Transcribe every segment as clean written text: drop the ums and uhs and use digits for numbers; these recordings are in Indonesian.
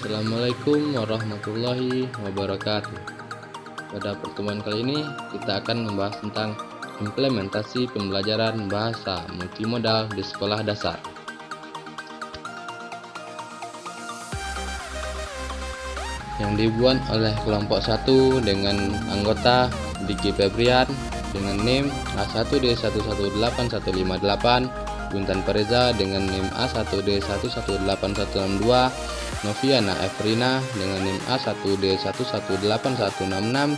Assalamualaikum warahmatullahi wabarakatuh. Pada pertemuan kali ini kita akan membahas tentang implementasi pembelajaran bahasa multimodal di sekolah dasar. Yang dibuat oleh kelompok 1 dengan anggota Diki Febrian dengan NIM A1D118158, Buntan Pereza dengan NIM A1D118162, Noviana Efrina dengan NIM A1D118166,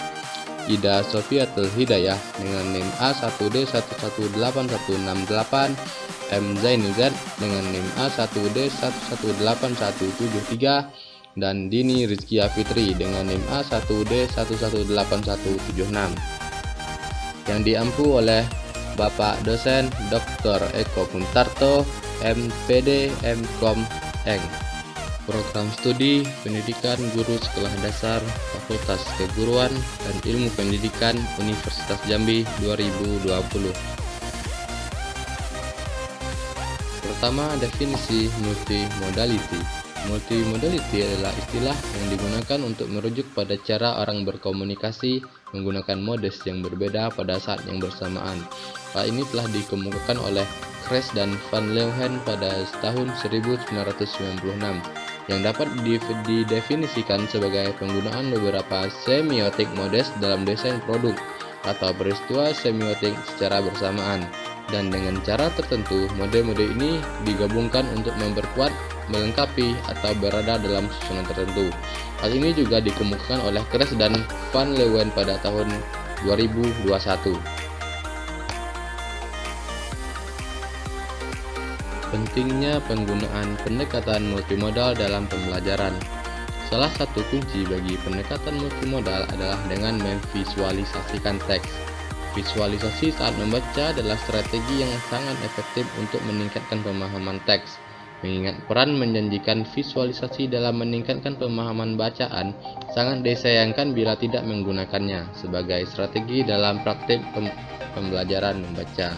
Ida Sofiatul Hidayah dengan NIM A1D118168, M Zainuzat dengan NIM A1D118173, dan Dini Rizkia Fitri dengan NIM A1D118176 yang diampu oleh Bapak Dosen Dr. Eko Puntarto, MPD MKom Eng. Program Studi Pendidikan Guru Sekolah Dasar Fakultas Keguruan dan Ilmu Pendidikan Universitas Jambi 2020. Pertama, definisi multimodality. Multimodality adalah istilah yang digunakan untuk merujuk pada cara orang berkomunikasi menggunakan modes yang berbeda pada saat yang bersamaan. Hal ini telah dikemukakan oleh Kress dan Van Leeuwen pada tahun 1996, yang dapat didefinisikan sebagai penggunaan beberapa semiotik modes dalam desain produk atau peristiwa semiotik secara bersamaan. Dan dengan cara tertentu, mode-mode ini digabungkan untuk memperkuat, melengkapi, atau berada dalam susunan tertentu. Hal ini juga dikemukakan oleh Kress dan Van Leeuwen pada tahun 2021. Pentingnya penggunaan pendekatan multimodal dalam pembelajaran. Salah satu kunci bagi pendekatan multimodal adalah dengan memvisualisasikan teks. Visualisasi saat membaca adalah strategi yang sangat efektif untuk meningkatkan pemahaman teks. Mengingat peran menjanjikan visualisasi dalam meningkatkan pemahaman bacaan, sangat disayangkan bila tidak menggunakannya sebagai strategi dalam praktik pembelajaran membaca.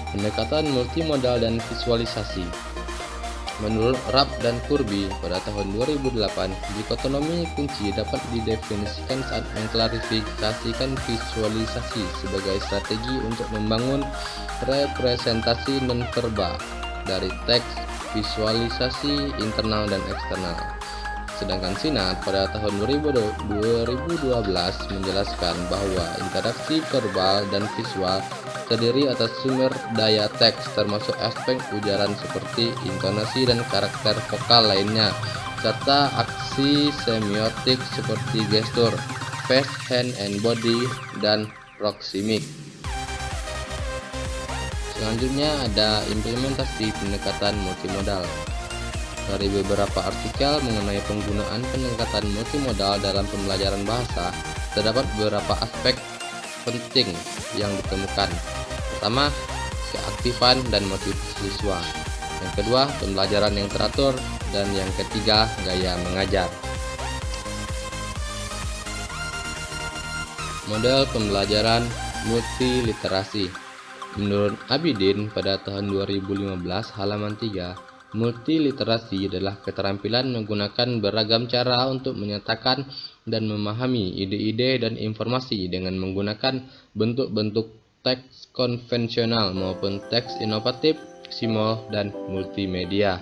Pendekatan multimodal dan visualisasi. Menurut Rapp dan Kurbi pada tahun 2008, dikotomi kunci dapat didefinisikan saat mengklarifikasikan visualisasi sebagai strategi untuk membangun representasi nonverbal dari teks, visualisasi internal dan eksternal. Sedangkan Sinat pada tahun 2012 menjelaskan bahwa interaksi verbal dan visual terdiri atas sumber daya teks termasuk aspek ujaran seperti intonasi dan karakter vokal lainnya, serta aksi semiotik seperti gestur, face, hand and body, dan proxemic. Selanjutnya ada implementasi pendekatan multimodal. Dari beberapa artikel mengenai penggunaan pendekatan multimodal dalam pembelajaran bahasa, terdapat beberapa aspek penting yang ditemukan. Pertama, keaktifan dan motivasi siswa. Yang kedua, pembelajaran yang teratur. Dan yang ketiga, gaya mengajar. Model pembelajaran multiliterasi. Menurut Abidin pada tahun 2015 halaman 3, multiliterasi adalah keterampilan menggunakan beragam cara untuk menyatakan dan memahami ide-ide dan informasi dengan menggunakan bentuk-bentuk teks konvensional maupun teks inovatif, simbol, dan multimedia.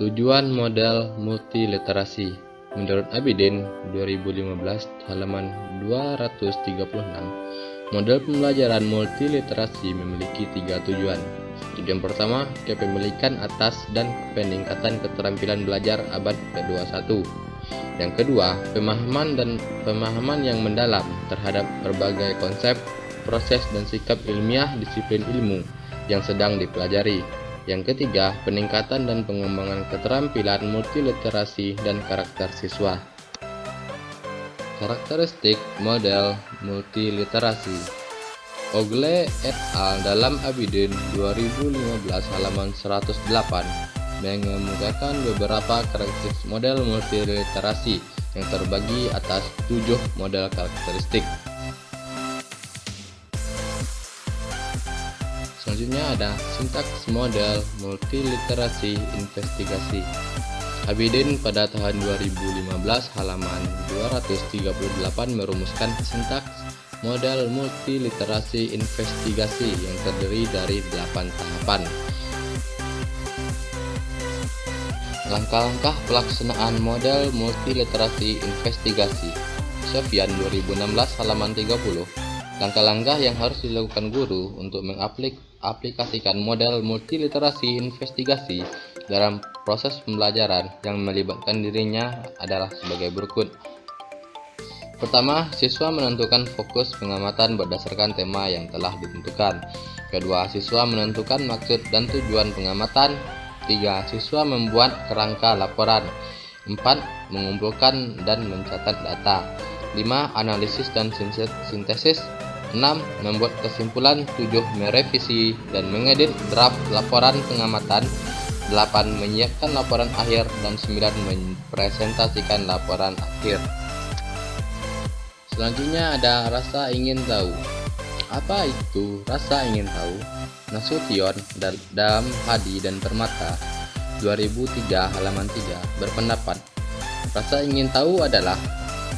Tujuan model multiliterasi. Menurut Abidin 2015 halaman 236, model pembelajaran multiliterasi memiliki 3 tujuan. Tujuan pertama, kepemilikan atas dan peningkatan keterampilan belajar abad ke-21. Yang kedua, pemahaman yang mendalam terhadap berbagai konsep, proses dan sikap ilmiah disiplin ilmu yang sedang dipelajari. Yang ketiga, peningkatan dan pengembangan keterampilan multiliterasi dan karakter siswa. Karakteristik model multiliterasi. Ogle et al. Dalam Abidin 2015 halaman 108 mengemukakan beberapa karakteristik model multiliterasi yang terbagi atas 7 model karakteristik. Selanjutnya ada sintaks model multiliterasi investigasi. Abidin pada tahun 2015 halaman 238 merumuskan sintaks model multiliterasi investigasi yang terdiri dari 8 tahapan. Langkah-langkah pelaksanaan model multiliterasi investigasi. Sofyan 2016 halaman 30. Langkah-langkah yang harus dilakukan guru untuk mengaplikasikan model multiliterasi investigasi dalam proses pembelajaran yang melibatkan dirinya adalah sebagai berikut. Pertama, siswa menentukan fokus pengamatan berdasarkan tema yang telah ditentukan. Kedua, siswa menentukan maksud dan tujuan pengamatan. 3. Siswa membuat kerangka laporan. 4. Mengumpulkan dan mencatat data. 5. Analisis dan sintesis. 6. Membuat kesimpulan. 7. Merevisi dan mengedit draft laporan pengamatan. 8. Menyiapkan laporan akhir. Dan 9. Mempresentasikan laporan akhir. Selanjutnya ada rasa ingin tahu. Apa itu rasa ingin tahu? Nasution dalam Hadi dan Permata 2003 halaman 3 berpendapat rasa ingin tahu adalah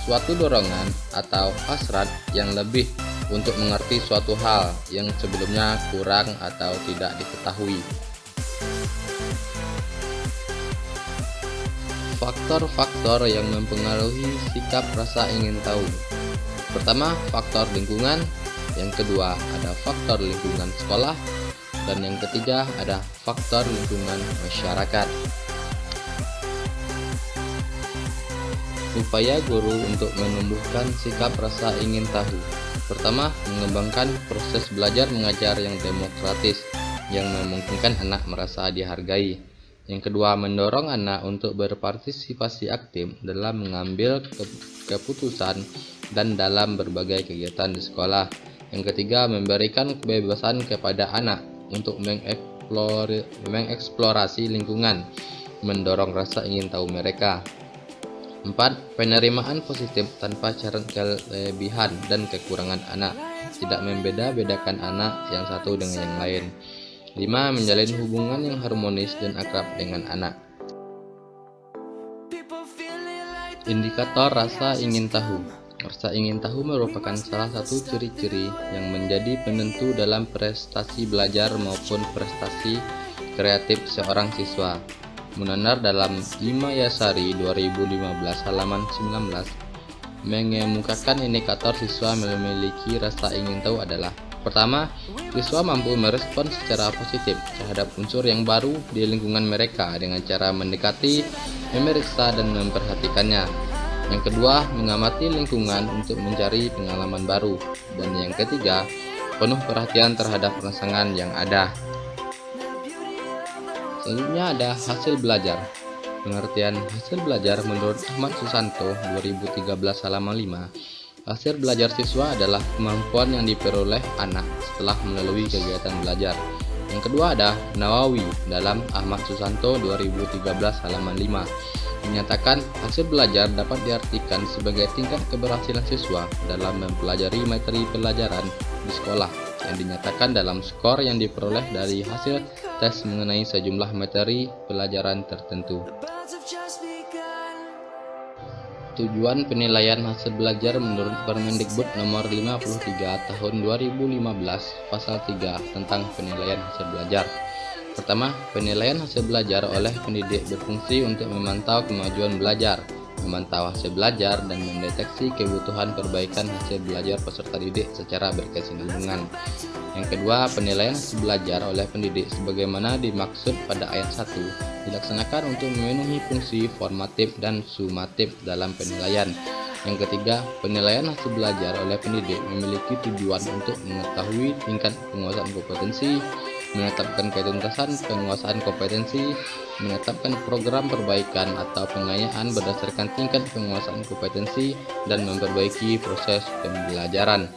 suatu dorongan atau hasrat yang lebih untuk mengerti suatu hal yang sebelumnya kurang atau tidak diketahui. Faktor-faktor yang mempengaruhi sikap rasa ingin tahu. Pertama, faktor lingkungan. Yang kedua, ada faktor lingkungan sekolah. Dan yang ketiga, ada faktor lingkungan masyarakat. Upaya guru untuk menumbuhkan sikap rasa ingin tahu. Pertama, mengembangkan proses belajar mengajar yang demokratis, yang memungkinkan anak merasa dihargai. Yang kedua, mendorong anak untuk berpartisipasi aktif dalam mengambil keputusan dan dalam berbagai kegiatan di sekolah. Yang ketiga, memberikan kebebasan kepada anak untuk mengeksplorasi lingkungan, mendorong rasa ingin tahu mereka. 4. Penerimaan positif tanpa syarat kelebihan dan kekurangan anak, tidak membeda-bedakan anak yang satu dengan yang lain. 5. Menjalin hubungan yang harmonis dan akrab dengan anak. Indikator rasa ingin tahu. Rasa ingin tahu merupakan salah satu ciri-ciri yang menjadi penentu dalam prestasi belajar maupun prestasi kreatif seorang siswa. Munanar dalam 5 Yasari 2015 halaman 19 mengemukakan indikator siswa memiliki rasa ingin tahu adalah: pertama, siswa mampu merespon secara positif terhadap unsur yang baru di lingkungan mereka dengan cara mendekati, memeriksa, dan memperhatikannya. Yang kedua, mengamati lingkungan untuk mencari pengalaman baru. Dan yang ketiga, penuh perhatian terhadap rangsangan yang ada. Selanjutnya ada hasil belajar. Pengertian hasil belajar menurut Ahmad Susanto 2013 halaman 5. Hasil belajar siswa adalah kemampuan yang diperoleh anak setelah melalui kegiatan belajar. Yang kedua ada Nawawi dalam Ahmad Susanto 2013 halaman 5. Menyatakan hasil belajar dapat diartikan sebagai tingkat keberhasilan siswa dalam mempelajari materi pelajaran di sekolah yang dinyatakan dalam skor yang diperoleh dari hasil tes mengenai sejumlah materi pelajaran tertentu. Tujuan penilaian hasil belajar menurut Permendikbud nomor 53 tahun 2015 pasal 3 tentang penilaian hasil belajar. Pertama, penilaian hasil belajar oleh pendidik berfungsi untuk memantau kemajuan belajar, memantau hasil belajar, dan mendeteksi kebutuhan perbaikan hasil belajar peserta didik secara berkesinambungan. Yang kedua, penilaian hasil belajar oleh pendidik sebagaimana dimaksud pada ayat 1 dilaksanakan untuk memenuhi fungsi formatif dan sumatif dalam penilaian. Yang ketiga, penilaian hasil belajar oleh pendidik memiliki tujuan untuk mengetahui tingkat penguasaan kompetensi, menetapkan ketuntasan penguasaan kompetensi, menetapkan program perbaikan atau pengayaan berdasarkan tingkat penguasaan kompetensi, dan memperbaiki proses pembelajaran.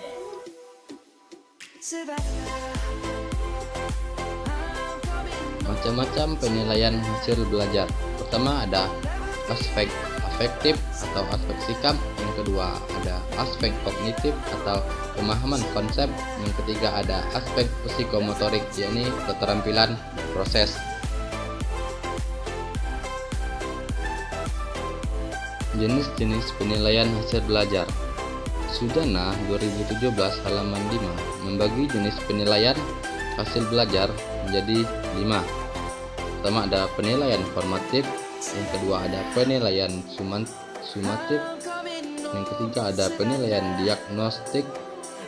Macam-macam penilaian hasil belajar. Pertama ada aspek afektif atau aspek sikap, yang kedua ada aspek kognitif atau pemahaman konsep, yang ketiga ada aspek psikomotorik yakni keterampilan proses. Jenis-jenis penilaian hasil belajar. Sudana 2017 halaman 5 membagi jenis penilaian hasil belajar menjadi 5. Pertama ada penilaian formatif, yang kedua ada penilaian sumatif, yang ketiga ada penilaian diagnostik,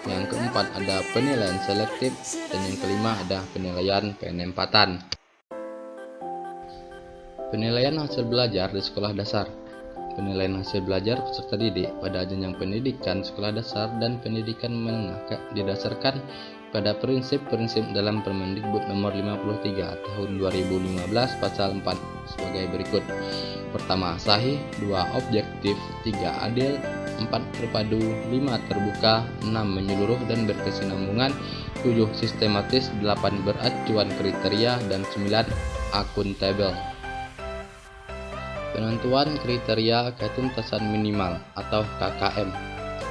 yang keempat ada penilaian selektif, dan yang kelima ada penilaian penempatan. Penilaian hasil belajar di sekolah dasar. Penilaian hasil belajar peserta didik pada jenjang pendidikan sekolah dasar dan pendidikan menengah didasarkan pada prinsip-prinsip dalam Permendikbud nomor 53 tahun 2015 pasal 4 sebagai berikut. Pertama, sahih, 2 objektif, 3 adil, 4 terpadu, 5 terbuka, 6 menyeluruh dan berkesinambungan, 7 sistematis, 8 beracuan kriteria, dan 9 akuntabel. Penentuan kriteria ketuntasan minimal atau KKM.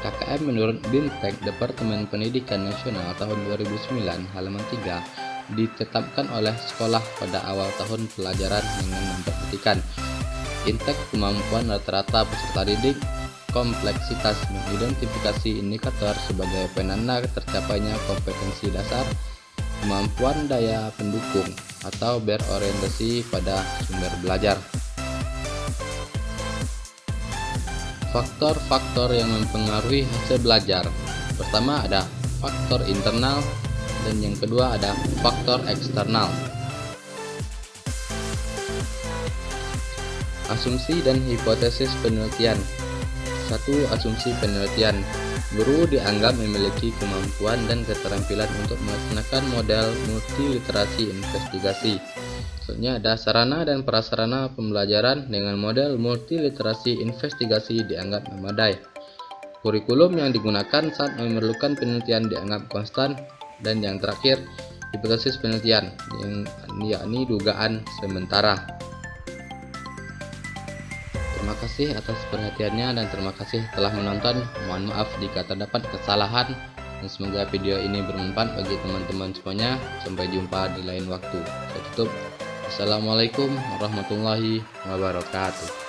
KKM menurut Bintek Departemen Pendidikan Nasional tahun 2009 halaman 3 ditetapkan oleh sekolah pada awal tahun pelajaran dengan memperhatikan indeks kemampuan rata-rata peserta didik, kompleksitas mengidentifikasi indikator sebagai penanda tercapainya kompetensi dasar, kemampuan daya pendukung atau berorientasi pada sumber belajar. Faktor-faktor yang mempengaruhi hasil belajar. Pertama ada faktor internal dan yang kedua ada faktor eksternal. Asumsi dan hipotesis penelitian. 1. Asumsi penelitian. Guru dianggap memiliki kemampuan dan keterampilan untuk melaksanakan model multiliterasi investigasi. Maksudnya ada sarana dan prasarana pembelajaran dengan model multiliterasi investigasi dianggap memadai. Kurikulum yang digunakan saat memerlukan penelitian dianggap konstan. Dan yang terakhir, hipotesis penelitian, yakni dugaan sementara. Terima kasih atas perhatiannya dan terima kasih telah menonton. Mohon maaf jika terdapat kesalahan dan semoga video ini bermanfaat bagi teman-teman semuanya. Sampai jumpa di lain waktu. Saya tutup. Assalamualaikum warahmatullahi wabarakatuh.